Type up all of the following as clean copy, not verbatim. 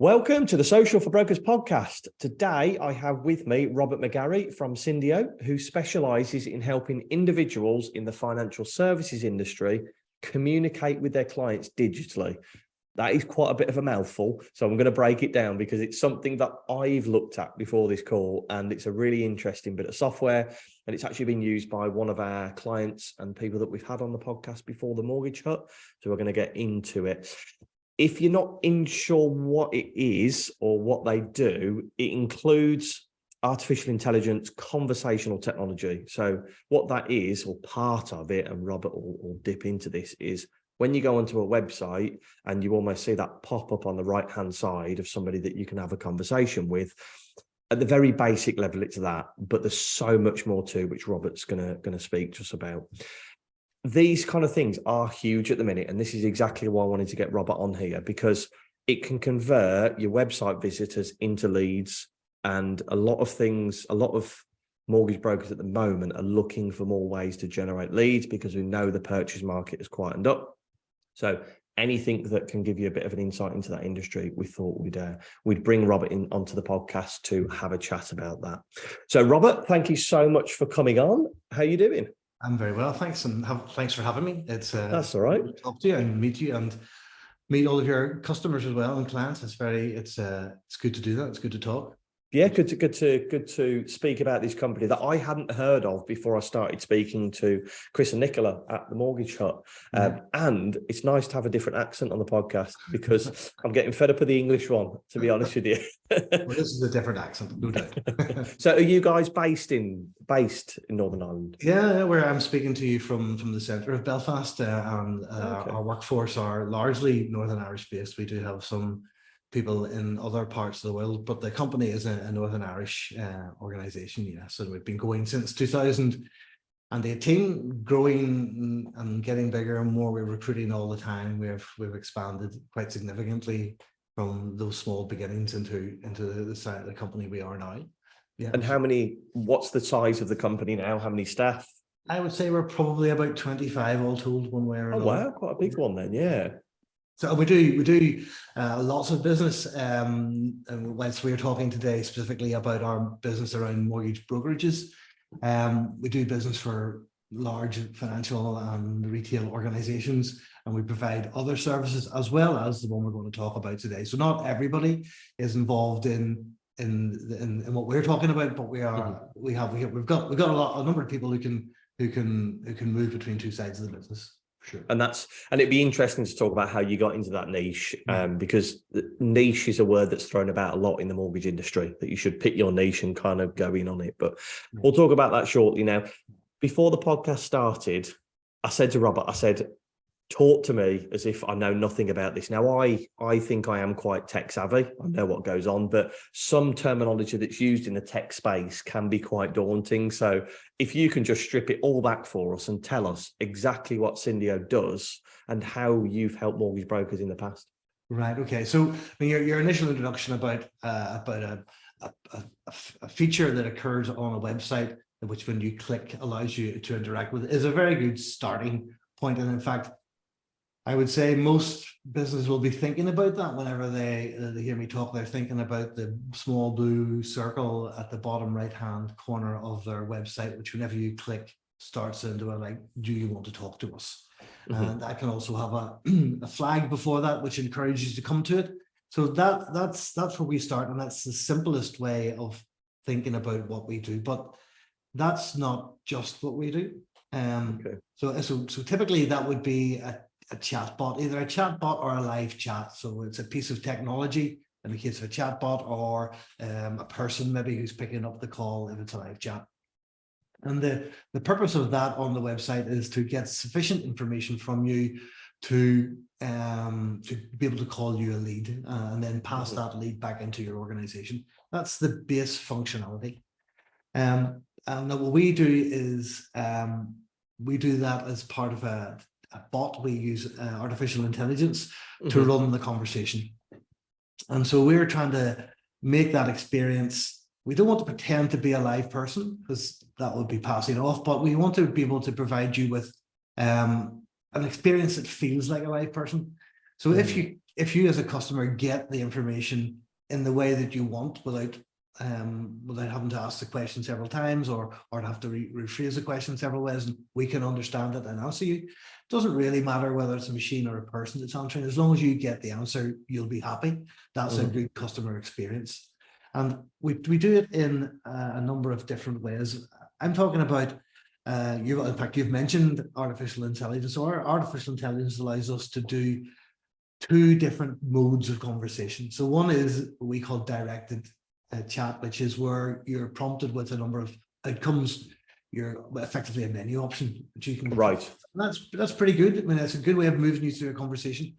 Welcome to the Social for Brokers podcast. Today, I have with me Robert McGarry from Syndeo, who specialises in helping individuals in the financial services industry communicate with their clients digitally. That is quite a bit of a mouthful, so I'm going to break it down because it's something that I've looked at before this call, and it's a really interesting bit of software, and it's actually been used by one of our clients and people that we've had on the podcast before, the Mortgage Hut, so we're going to get into it. If you're not sure what it is or what they do, it includes artificial intelligence, conversational technology. So what that is, or part of it, and Robert will dip into this, is when you go onto a website and you almost see that pop up on the right-hand side of somebody that you can have a conversation with. At the very basic level, it's that, but there's so much more too, which Robert's going to speak to us about. These kind of things are huge at the minute, and this is exactly why I wanted to get Robert on here, because it can convert your website visitors into leads, and a lot of mortgage brokers at the moment are looking for more ways to generate leads because we know the purchase market has quietened up. So anything that can give you a bit of an insight into that industry, we thought we'd bring Robert in onto the podcast to have a chat about that. So Robert, thank you so much for coming on. How are you doing? I'm very well, thanks, and thanks for having me. It's that's all right. To talk to you and meet you and meet all of your customers as well and clients. It's good to do that. It's good to talk. Yeah, good to speak about this company that I hadn't heard of before I started speaking to Chris and Nicola at the Mortgage Hut. And it's nice to have a different accent on the podcast because I'm getting fed up with the English one, to be honest with you. Well, this is a different accent, no doubt. So are you guys based in Northern Ireland? Yeah, where I'm speaking to you from the centre of Belfast, and our workforce are largely Northern Irish based. We do have some people in other parts of the world, but the company is a Northern Irish organisation. Yeah, so we've been going since 2018, growing and getting bigger and more. We're recruiting all the time. We've expanded quite significantly from those small beginnings into the side of the company we are now. Yeah. And what's the size of the company now? How many staff? I would say we're probably about 25 all told, one way or another. Oh wow, quite a big one then, yeah. So we do lots of business. And whilst we're talking today specifically about our business around mortgage brokerages, we do business for large financial and retail organizations, and we provide other services as well as the one we're going to talk about today. So not everybody is involved in what we're talking about, but we've got a number of people who can move between two sides of the business. Sure. And it'd be interesting to talk about how you got into that niche, because niche is a word that's thrown about a lot in the mortgage industry, that you should pick your niche and kind of go in on it. But we'll talk about that shortly. Now, before the podcast started, I said to Robert, talk to me as if I know nothing about this. Now, I think I am quite tech savvy. I know what goes on, but some terminology that's used in the tech space can be quite daunting. So if you can just strip it all back for us and tell us exactly what Syndeo does and how you've helped mortgage brokers in the past. Right. Okay. So your initial introduction about a feature that occurs on a website, which when you click allows you to interact with, is a very good starting point. And in fact, I would say most businesses will be thinking about that whenever they hear me talk. They're thinking about the small blue circle at the bottom right-hand corner of their website, which whenever you click starts into a like, do you want to talk to us? Mm-hmm. And that can also have a flag before that, which encourages you to come to it. So that's where we start, and that's the simplest way of thinking about what we do. But that's not just what we do. So typically that would be a chatbot, either a chatbot or a live chat. So it's a piece of technology in the case of a chatbot, or a person maybe who's picking up the call if it's a live chat. And the purpose of that on the website is to get sufficient information from you to be able to call you a lead, and then pass that lead back into your organization. That's the base functionality. And what we do is we do that as part of a bot. We use artificial intelligence to run the conversation. And so we're trying to make that experience. We don't want to pretend to be a live person because that would be passing off, but we want to be able to provide you with an experience that feels like a live person. So if you as a customer get the information in the way that you want without having to ask the question several times or have to rephrase the question several ways, and we can understand it and answer you. It doesn't really matter whether it's a machine or a person that's answering. As long as you get the answer, you'll be happy. That's a good customer experience. And we do it in a number of different ways. I'm talking about, in fact, you've mentioned artificial intelligence. So our artificial intelligence allows us to do two different modes of conversation. So one is what we call directed chat, which is where you're prompted with a number of outcomes. You're effectively a menu option that you can. Right. That's pretty good. I mean, that's a good way of moving you through a conversation.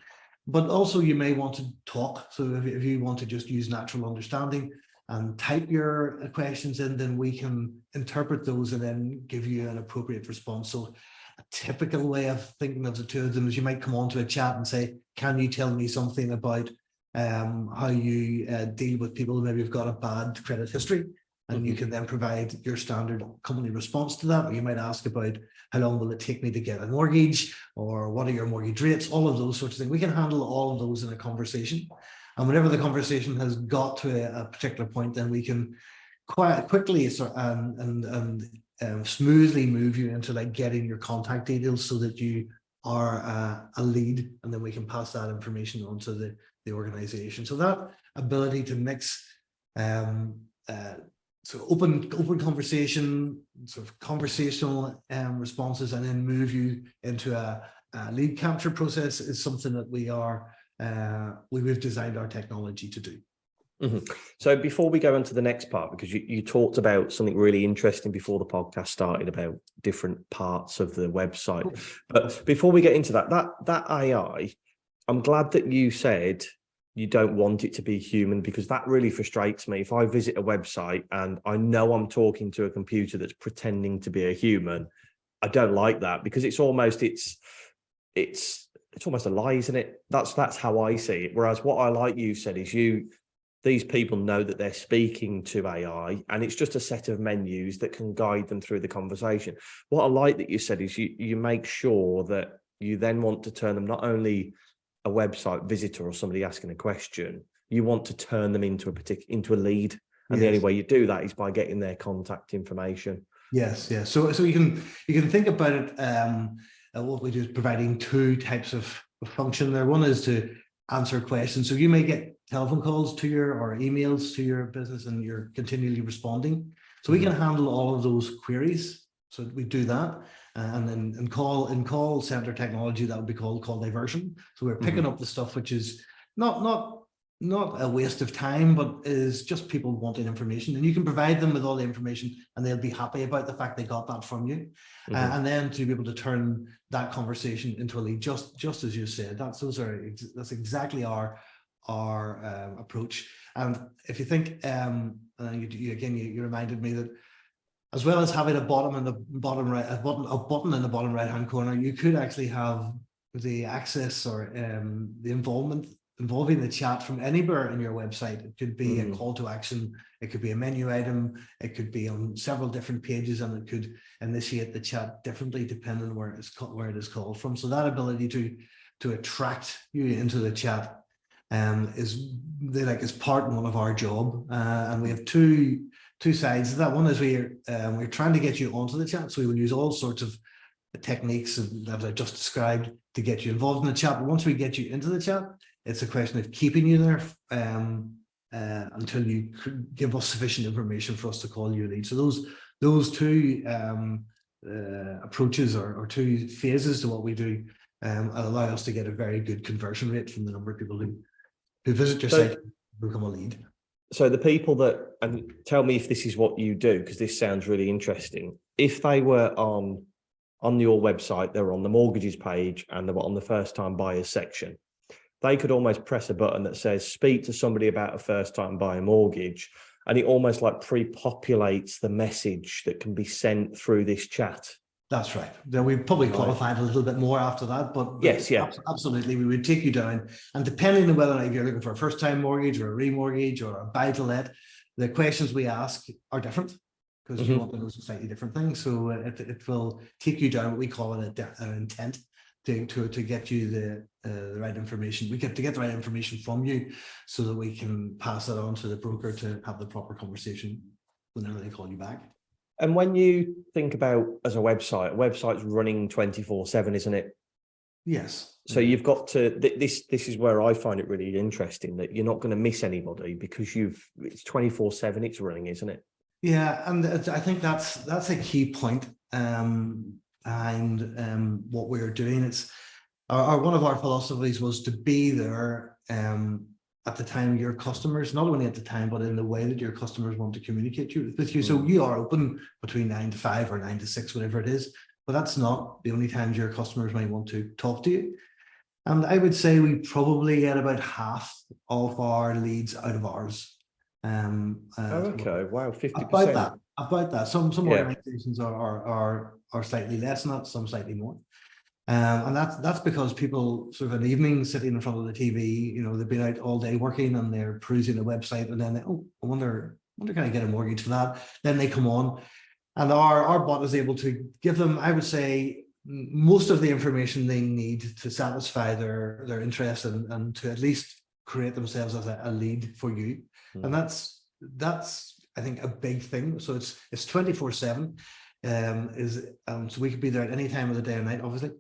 But also you may want to talk. So if you want to just use natural understanding and type your questions in, then we can interpret those and then give you an appropriate response. So a typical way of thinking of the two of them is you might come onto a chat and say, can you tell me something about how you deal with people who maybe have got a bad credit history? And you can then provide your standard company response to that. Or you might ask about how long will it take me to get a mortgage, or what are your mortgage rates, all of those sorts of things. We can handle all of those in a conversation. And whenever the conversation has got to a particular point, then we can quite quickly smoothly move you into like getting your contact details so that you are a lead, and then we can pass that information on to the organization. So that ability to mix so open conversation, sort of conversational responses, and then move you into a lead capture process is something that we've designed our technology to do. So before we go on to the next part, because you talked about something really interesting before the podcast started about different parts of the website. But before we get into that AI, I'm glad that you said you don't want it to be human, because that really frustrates me. If I visit a website and I know I'm talking to a computer that's pretending to be a human, I don't like that, because it's almost a lie, isn't it? That's how I see it. Whereas what I like you said is these people know that they're speaking to AI, and it's just a set of menus that can guide them through the conversation. What I like that you said is you make sure that you then want to turn them not only a website visitor or somebody asking a question, you want to turn them into a lead. And the only way you do that is by getting their contact information. Yes. So you can think about it. What we do is providing two types of function there. One is to answer questions. So you may get telephone calls or emails to your business, and you're continually responding. So we can handle all of those queries. So we do that. And then in call center technology, that would be called call diversion. So we're picking up the stuff which is not a waste of time, but is just people wanting information, and you can provide them with all the information, and they'll be happy about the fact they got that from you. And then to be able to turn that conversation into a lead, just as you said, that's exactly our approach. And if you think, you reminded me that, as well as having a button in the bottom right hand corner, you could actually have the access or the involving the chat from anywhere in your website. It could be a call to action, it could be a menu item, it could be on several different pages, and it could initiate the chat differently depending on where it is called from. So that ability to attract you into the chat is part one of our job, and we have two sides of that. One is we're trying to get you onto the chat, so we will use all sorts of techniques that I just described to get you involved in the chat. But once we get you into the chat, it's a question of keeping you there until you give us sufficient information for us to call you a lead. So those two approaches or two phases to what we do allow us to get a very good conversion rate from the number of people who visit your site and become a lead. So the people and tell me if this is what you do, because this sounds really interesting. If they were on your website, they were on the mortgages page and they were on the first time buyers section, they could almost press a button that says speak to somebody about a first time buyer mortgage, and it almost like pre-populates the message that can be sent through this chat. That's right. Then we probably qualified a little bit more after that, but yes, yeah, absolutely. We would take you down, and depending on whether or not you're looking for a first-time mortgage or a remortgage or a buy-to-let, the questions we ask are different, because you want to know some slightly different things. So it will take you down what we call an intent to get you the right information. We get to get the right information from you so that we can pass it on to the broker to have the proper conversation whenever they call you back. And when you think about as a website's running 24/7, isn't it? Yes. So you've got to, this is where I find it really interesting, that you're not going to miss anybody because it's 24/7 it's running, isn't it? Yeah, and I think that's a key point. And what we're doing, it's one of our philosophies was to be there at the time your customers, not only at the time, but in the way that your customers want to communicate with you. So you are open between 9 to 5 or 9 to 6, whatever it is, but that's not the only times your customers might want to talk to you. And I would say we probably get about half of our leads out of ours. Okay, wow, 50%. About that. Some organizations are slightly less than that, some slightly more. And that's because people sort of an evening sitting in front of the TV, they've been out all day working and they're perusing the website, and then I wonder can I get a mortgage for that? Then they come on, and our bot is able to give them, I would say, most of the information they need to satisfy their interest and to at least create themselves as a lead for you. And that's I think a big thing. So it's 24/7. So we could be there at any time of the day and night, obviously,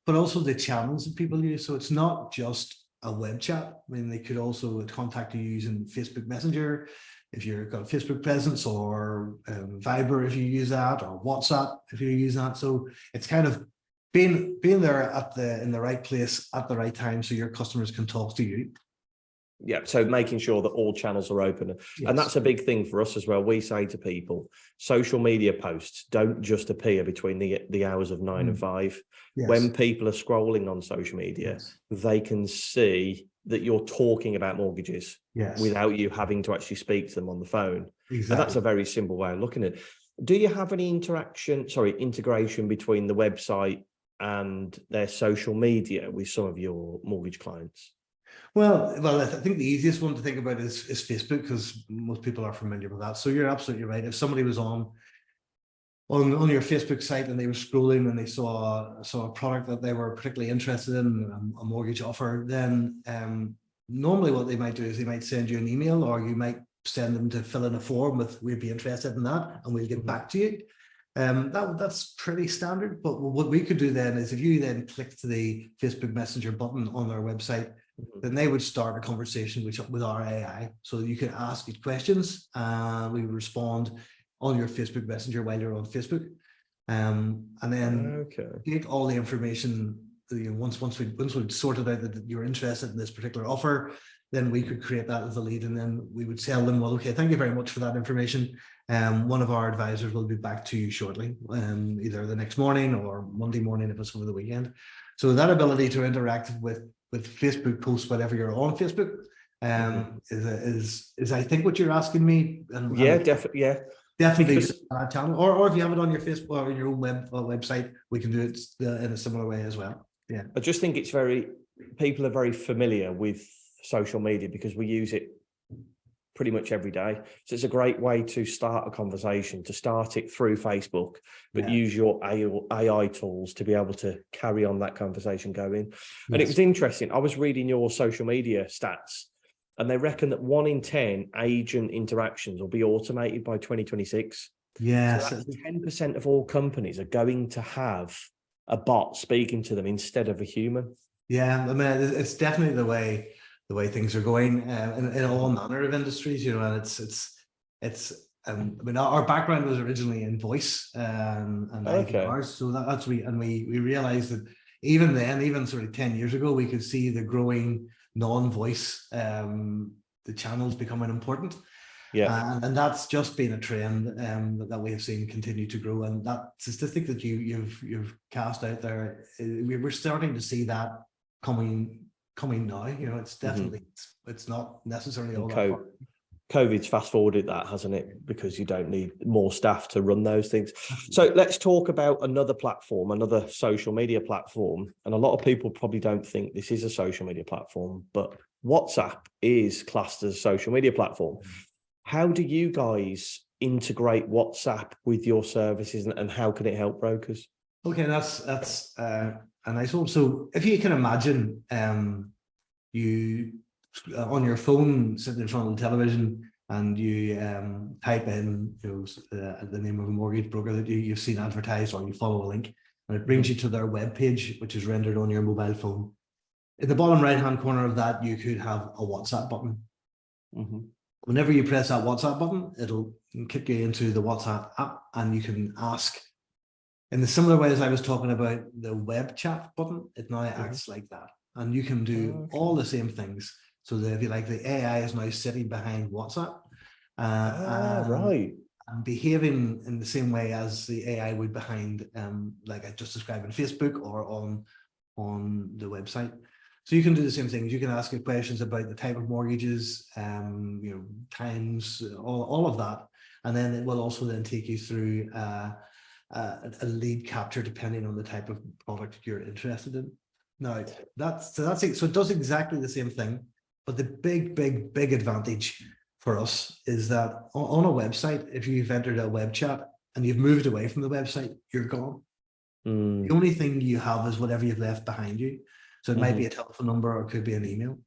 but also the channels that people use. So it's not just a web chat. I mean, they could also contact you using Facebook Messenger if you've got a Facebook presence, or Viber if you use that, or WhatsApp if you use that. So it's kind of being there in the right place at the right time, so your customers can talk to you. Yeah, so making sure that all channels are open. Yes. And that's a big thing for us as well. We say to people, social media posts don't just appear between the hours of 9 and 5. Yes. When people are scrolling on social media, they can see that you're talking about mortgages without you having to actually speak to them on the phone. Exactly. And that's a very simple way of looking at it. Do you have any integration between the website and their social media with some of your mortgage clients? Well, I think the easiest one to think about is Facebook, because most people are familiar with that. So you're absolutely right. If somebody was on your Facebook site and they were scrolling and they saw a product that they were particularly interested in, a mortgage offer, then normally what they might do is they might send you an email, or you might send them to fill in a form with, we'd be interested in that and we'll get back to you. That's pretty standard. But what we could do then is, if you then click to the Facebook Messenger button on our website, then they would start a conversation with our AI, so that you can ask it questions. We would respond on your Facebook Messenger while you're on Facebook, and then take all the information. Once we'd sorted out that you're interested in this particular offer, then we could create that as a lead, and then we would tell them, well, okay, thank you very much for that information. One of our advisors will be back to you shortly, either the next morning or Monday morning if it's over the weekend. So that ability to interact with Facebook posts whenever you're on Facebook is I think what you're asking me. And definitely because that channel, or if you have it on your Facebook or your own website, we can do it in a similar way as well. Yeah, I just think people are very familiar with social media because we use it pretty much every day. So it's a great way to start a conversation, to start it through Facebook, but use your AI tools to be able to carry on that conversation going. And it was interesting. I was reading your social media stats, and they reckon that 1 in 10 agent interactions will be automated by 2026. Yes. So 10% of all companies are going to have a bot speaking to them instead of a human. Yeah, I mean, it's definitely the way things are going in all manner of industries, and it's I mean, our background was originally in voice and IVRs, so that's we realized that even sort of 10 years ago, we could see the growing non-voice the channels becoming important. And that's just been a trend that we have seen continue to grow. And that statistic that you've cast out there, we're starting to see that coming now. It's definitely it's not necessarily all that far. COVID's fast forwarded that, hasn't it? Because you don't need more staff to run those things. So let's talk about another platform, another social media platform. And a lot of people probably don't think this is a social media platform, but WhatsApp is classed as a social media platform. How do you guys integrate WhatsApp with your services, and how can it help brokers? Okay, that's a nice one. So if you can imagine, you on your phone sitting in front of the television and you type in the name of a mortgage broker that you've seen advertised, or you follow a link and it brings you to their web page, which is rendered on your mobile phone. In the bottom right hand corner of that, you could have a WhatsApp button. Whenever you press that WhatsApp button, it'll kick you into the WhatsApp app, and you can ask in the similar way as I was talking about the web chat button. It now acts like that, and you can do all the same things. So that if you like, the AI is now sitting behind WhatsApp, right, and behaving in the same way as the AI would behind, like I just described, in Facebook or on the website. So you can do the same things. You can ask it questions about the type of mortgages, times, all of that, and then it will also then take you through a lead capture depending on the type of product you're interested in. Now that's it. So it does exactly the same thing, but the big advantage for us is that on a website, if you've entered a web chat and you've moved away from the website, you're gone. The only thing you have is whatever you've left behind you. So it might be a telephone number, or it could be an email.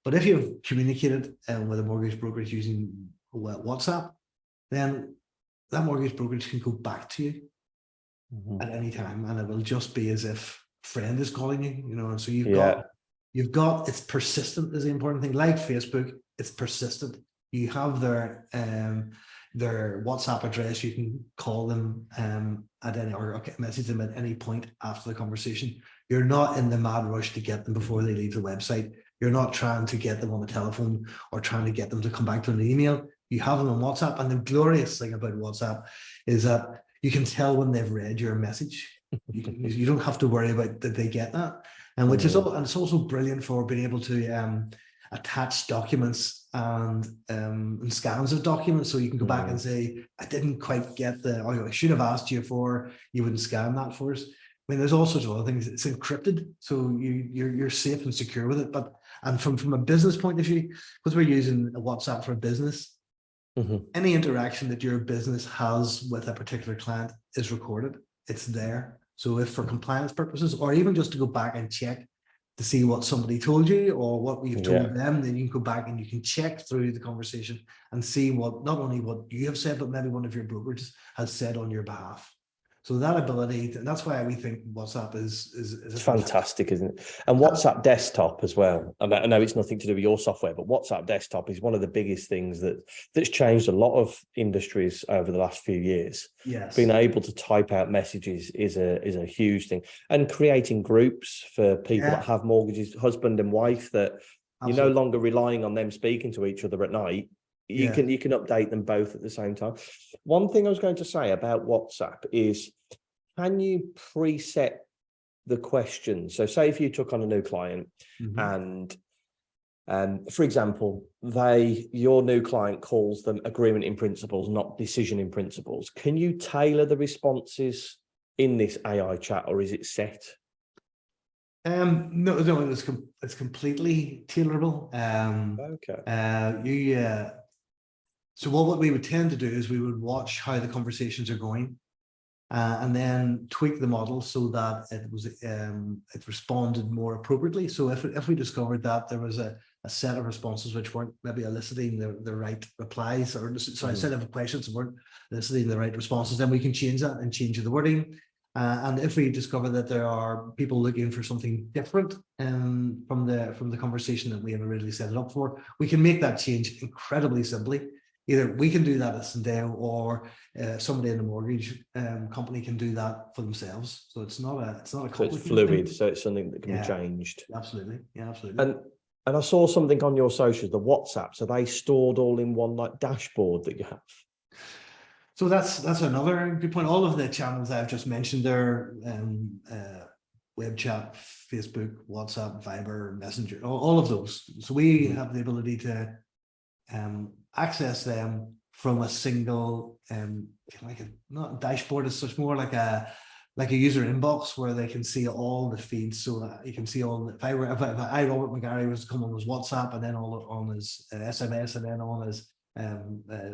But if you've communicated with a mortgage brokerage using WhatsApp, then that mortgage brokerage can go back to you at any time, and it will just be as if a friend is calling you, and so you've got it's persistent is the important thing. Like Facebook, it's persistent. You have their WhatsApp address. You can call them at any, or message them at any point after the conversation. You're not in the mad rush to get them before they leave the website. You're not trying to get them on the telephone or trying to get them to come back to an email. You have them on WhatsApp, and the glorious thing about WhatsApp is that you can tell when they've read your message. You don't have to worry about that they get that, and which is and it's also brilliant for being able to attach documents and scans of documents, so you can go back and say, I didn't quite get I should have asked you for, you wouldn't scan that for us. I mean, there's all sorts of other things. It's encrypted, so you're safe and secure with it. But from a business point of view, because we're using a WhatsApp for business, any interaction that your business has with a particular client is recorded. It's there. So if for compliance purposes, or even just to go back and check to see what somebody told you or what you've told them, then you can go back and you can check through the conversation and see what, not only what you have said, but maybe one of your brokers has said on your behalf. So that ability, and that's why we think WhatsApp is fantastic, isn't it? And WhatsApp desktop as well. I know it's nothing to do with your software, but WhatsApp desktop is one of the biggest things that's changed a lot of industries over the last few years. Yes, being able to type out messages is a huge thing, and creating groups for people that have mortgages, husband and wife, that you're no longer relying on them speaking to each other at night. You can update them both at the same time. One thing I was going to say about WhatsApp is, can you preset the questions? So say if you took on a new client and for example, your new client calls them agreement in principles, not decision in principles. Can you tailor the responses in this AI chat, or is it set? No, it's completely tailorable. So what we would tend to do is we would watch how the conversations are going, and then tweak the model so that it responded more appropriately. So if we discovered that there was a set of responses which weren't maybe eliciting the right replies, or a set of questions that weren't eliciting the right responses, then we can change that and change the wording. And if we discover that there are people looking for something different from the conversation that we have originally set it up for, we can make that change incredibly simply. Either we can do that at Syndeo, or somebody in the mortgage company can do that for themselves. So it's not a so it's fluid thing. So it's something that can be changed. Absolutely, absolutely. And I saw something on your socials, the WhatsApp. So they stored all in one like dashboard that you have. So that's another good point. All of the channels I've just mentioned there, web chat, Facebook, WhatsApp, Viber, Messenger, all of those. So we have the ability to access them from a single, not a dashboard as such, more like a user inbox where they can see all the feeds. So you can see all. If I Robert McGarry, was to come on his WhatsApp, and then all on his SMS, and then on his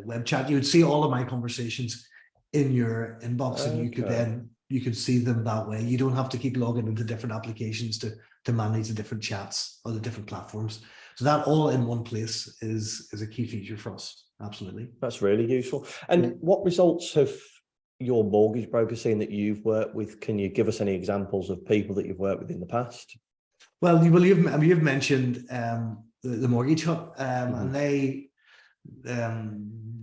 web chat, you would see all of my conversations in your inbox, and you could then could see them that way. You don't have to keep logging into different applications to manage the different chats or the different platforms. So that all in one place is a key feature for us. Absolutely. That's really useful. And what results have your mortgage broker seen that you've worked with? Can you give us any examples of people that you've worked with in the past? Well, you've mentioned the Mortgage Hub, and they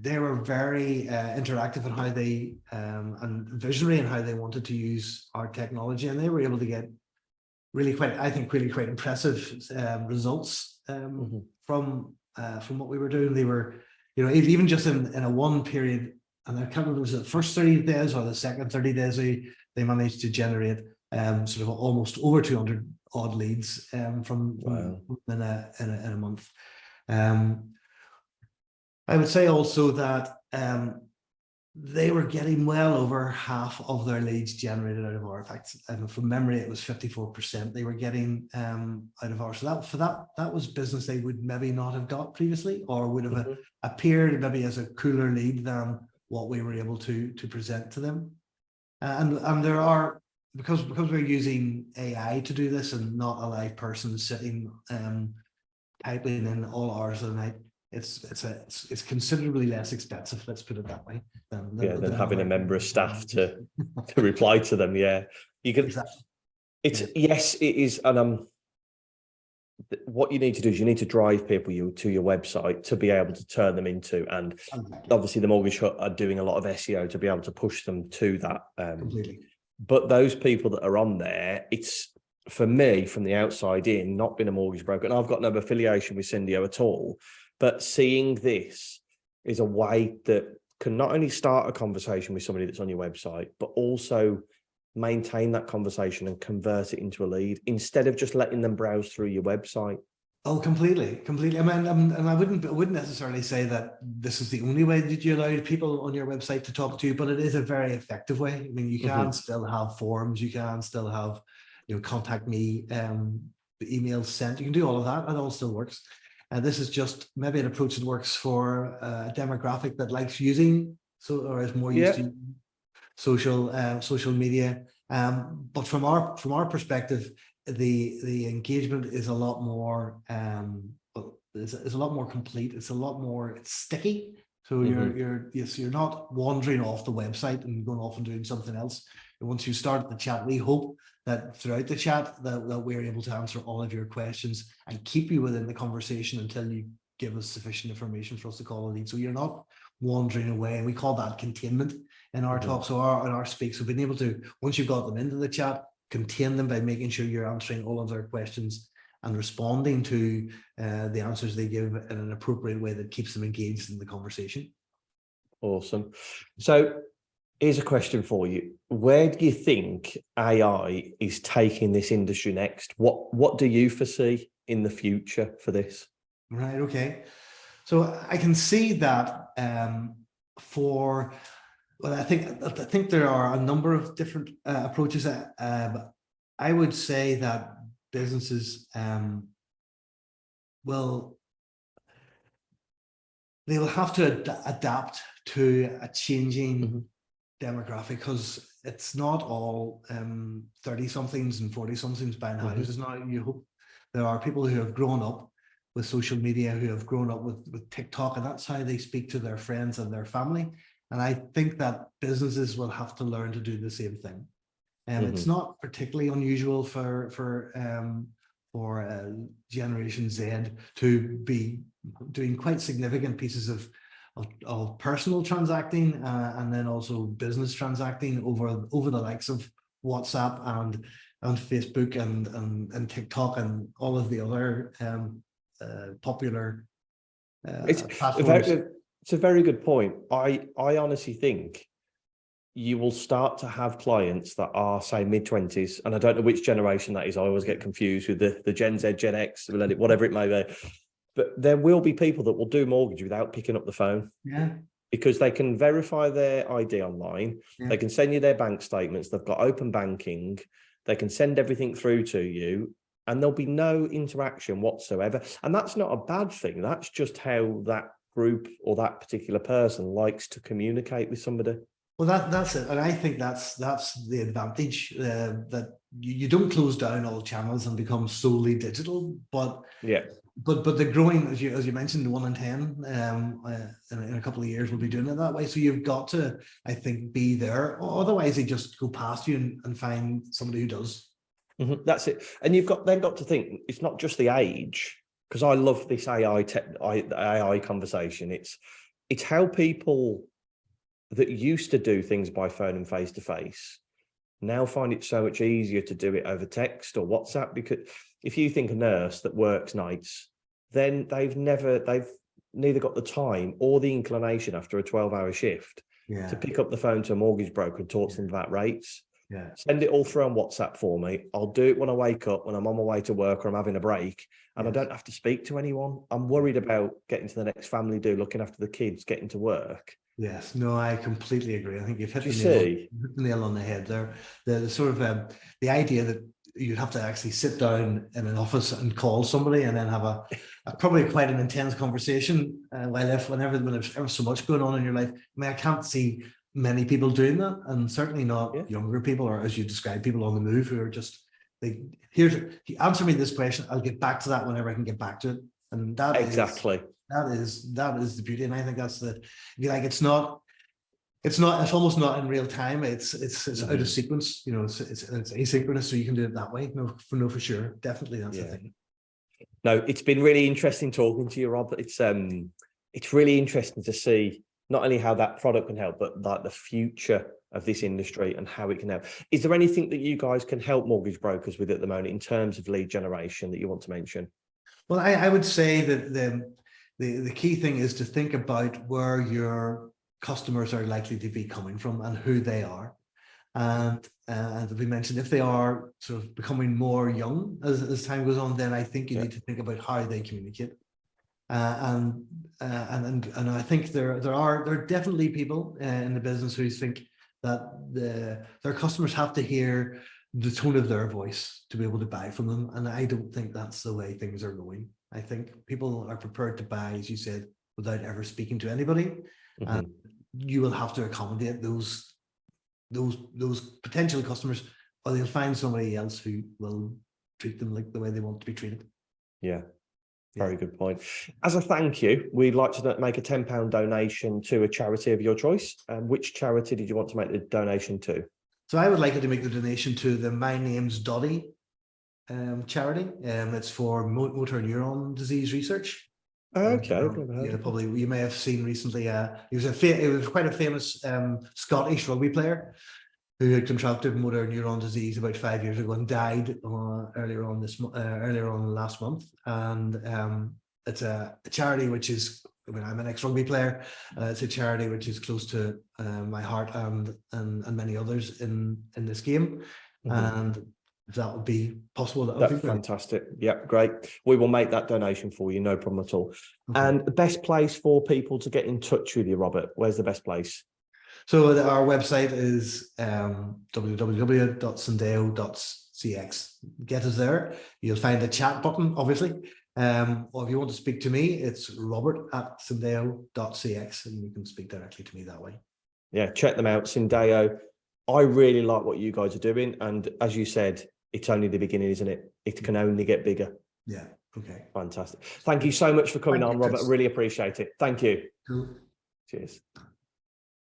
were very interactive in how they and visionary in how they wanted to use our technology, and they were able to get really quite impressive results from what we were doing. They were, even just in a one period, and I can't remember, was it the first 30 days or the second 30 days, they managed to generate sort of almost over 200 odd leads from in a month. I would say also that they were getting well over half of their leads generated out of our effects. And from memory, it was 54% they were getting out of ours. So that was business they would maybe not have got previously, or would have appeared maybe as a cooler lead than what we were able to present to them. And there are, because we're using AI to do this and not a live person sitting typing in all hours of the night, it's considerably less expensive, let's put it that way, than having a member of staff to reply to them. Yeah, you can. Exactly. Yes, it is. And what you need to do is you need to drive people to your website to be able to turn them into, and obviously the Mortgage Hub are doing a lot of SEO to be able to push them to that. Completely. But those people that are on there, it's, for me, from the outside in, not being a mortgage broker, and I've got no affiliation with Syndeo at all, but seeing this is a way that can not only start a conversation with somebody that's on your website, but also maintain that conversation and convert it into a lead instead of just letting them browse through your website. Oh, completely. I mean, and I wouldn't necessarily say that this is the only way that you allow people on your website to talk to you, but it is a very effective way. I mean, you can still have forums, you can still have, contact me, emails sent. You can do all of that. It all still works. And this is just maybe an approach that works for a demographic that likes using, or is more used to social media. But from our perspective, the engagement is a lot more is a lot more complete. It's a lot more sticky. So you're not wandering off the website and going off and doing something else. And once you start the chat, we hope that throughout the chat that we're able to answer all of your questions and keep you within the conversation until you give us sufficient information for us to call a lead. So you're not wandering away. And we call that containment in our talk. So in our speaks, we've been able to, once you've got them into the chat, contain them by making sure you're answering all of their questions and responding to the answers they give in an appropriate way that keeps them engaged in the conversation. Awesome. So here's a question for you. Where do you think AI is taking this industry next? What do you foresee in the future for this? Right. Okay. So I can see that I think there are a number of different approaches. I would say that businesses will have to adapt to a changing demographic, because it's not all 30-somethings and 40-somethings buying houses now. You hope there are people who have grown up with social media, who have grown up with TikTok, and that's how they speak to their friends and their family. And I think that businesses will have to learn to do the same thing. It's not particularly unusual for Generation Z to be doing quite significant pieces of personal transacting and then also business transacting over the likes of WhatsApp and Facebook and TikTok and all of the other popular platforms. It's a very good point. I honestly think you will start to have clients that are, say, mid-20s, and I don't know which generation that is. I always get confused with the Gen Z, Gen X, whatever it may be. But there will be people that will do mortgage without picking up the phone. Yeah. Because they can verify their ID online. Yeah. They can send you their bank statements. They've got open banking. They can send everything through to you, and there'll be no interaction whatsoever. And that's not a bad thing. That's just how that group or that particular person likes to communicate with somebody. Well, that's it, and I think that's the advantage, that you don't close down all channels and become solely digital, but Yeah. they're growing, as you mentioned, 1 in 10 in a couple of years will be doing it that way. So you've got to, I think, be there. Otherwise, they just go past you and find somebody who does. That's it. And you've then got to think it's not just the age, because I love this AI conversation. It's how people that used to do things by phone and face to face now find it so much easier to do it over text or WhatsApp. Because if you think a nurse that works nights, then they've neither got the time or the inclination after a 12-hour shift to pick up the phone to a mortgage broker and talk to them about rates. Yeah. Send it all through on WhatsApp for me. I'll do it when I wake up, when I'm on my way to work or I'm having a break, and I don't have to speak to anyone. I'm worried about getting to the next family do, looking after the kids, getting to work. Yes, no, I completely agree. I think you've hit Do you the see? nail on the head there. The sort of the idea that you'd have to actually sit down in an office and call somebody and then have a probably quite an intense conversation whenever there's ever so much going on in your life. I mean, I can't see many people doing that, and certainly not younger people, or as you describe, people on the move who are just like, answer me this question, I'll get back to that whenever I can get back to it. And that Exactly. that is the beauty. And I think that's if you like, it's almost not in real time. It's out of sequence, it's asynchronous, so you can do it that way. No, for sure. Definitely that's the thing. No, it's been really interesting talking to you, Rob. It's really interesting to see not only how that product can help, but like the future of this industry and how it can help. Is there anything that you guys can help mortgage brokers with at the moment in terms of lead generation that you want to mention? Well, I would say that the key thing is to think about where your customers are likely to be coming from and who they are. And as we mentioned, if they are sort of becoming more young as time goes on, then I think you need to think about how they communicate. And I think there are definitely people in the business who think that their customers have to hear the tone of their voice to be able to buy from them. And I don't think that's the way things are going. I think people are prepared to buy, as you said, without ever speaking to anybody. And you will have to accommodate those potential customers, or they'll find somebody else who will treat them like the way they want to be treated. Yeah. Very good point. As a thank you, we'd like to make a £10 donation to a charity of your choice. Which charity did you want to make the donation to? So I would like you to make the donation to the My Name's Doddy charity. It's for motor neuron disease research. Okay. Probably you may have seen recently. He was quite a famous Scottish rugby player who had contracted motor neuron disease about 5 years ago and died earlier on last month. And it's a charity which is, I mean, I'm an ex-rugby player. It's a charity which is close to my heart and many others in this game. And if that would be possible, that would be fantastic. Yeah, great. We will make that donation for you, no problem at all. Okay. And the best place for people to get in touch with you, Robert, where's the best place? So our website is www.syndeo.cx. Get us there. You'll find a chat button, obviously. Or if you want to speak to me, it's robert@syndeo.cx, and you can speak directly to me that way. Yeah, check them out, Syndeo. I really like what you guys are doing. And as you said, it's only the beginning, isn't it? It can only get bigger. Yeah. Okay. Fantastic. Thank you so much for coming on, Robert. I really appreciate it. Thank you. Cool. Cheers.